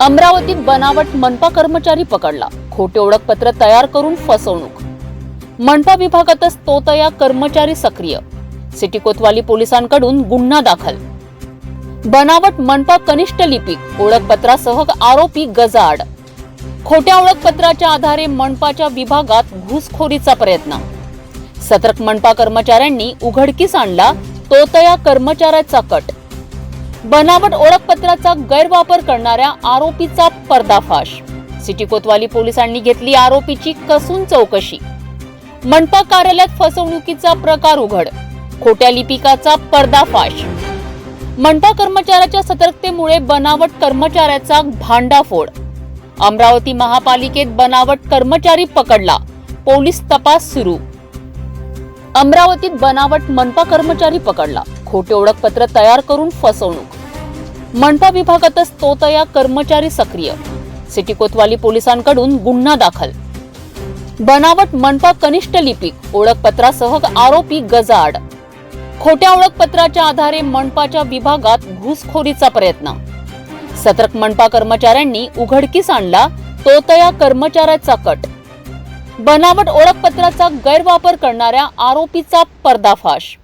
अमरावतीत बनावट मनपा कर्मचारी पकडला. खोटे ओळखपत्र तयार करून फसवणूक. मनपा विभागातच तोतया कर्मचारी सक्रिय. सिटी कोतवाली पोलिसांकडून गुन्हा दाखल. बनावट मनपा कनिष्ठ लिपिक ओळखपत्रासह आरोपी गजाआड. खोट्या ओळखपत्राच्या आधारे मनपाच्या विभागात घुसखोरीचा प्रयत्न. सतर्क मनपा कर्मचाऱ्यांनी उघडकीस आणला तोतया कर्मचाऱ्याचा कट. बनावट ओळखपत्राचा गैरवापर करणाऱ्या आरोपीचा पर्दाफाश. सिटी कोतवाली पोलिसांनी घेतली आरोपीची कसून चौकशी. मनपा कार्यालयात फसवणुकीचा प्रकार उघड. खोट्या लिपिकाचा पर्दाफाश. मनपा कर्मचाऱ्याच्या सतर्कतेमुळे बनावट कर्मचाऱ्याचा भांडाफोड. अमरावती महापालिकेत बनावट कर्मचारी पकडला. पोलीस तपास सुरू. अमरावतीत बनावट मनपा कर्मचारी पकडला. खोटे ओळखपत्र तयार करून फसवणूक. मनपा विभागातच तोतया कर्मचारी सक्रिय. सिटी कोतवाली पोलिसांकडून गुन्हा दाखल. बनावट मनपा कनिष्ठ लिपिक ओळखपत्रासह आरोपी गजाआड. खोट्या ओळखपत्राच्या आधारे मनपाच्या विभागात घुसखोरीचा प्रयत्न. सतर्क मनपा कर्मचाऱ्यांनी उघडकीस आणला तोतया कर्मचाऱ्याचा कट. बनावट ओळखपत्राचा गैरवापर करणाऱ्या आरोपीचा पर्दाफाश.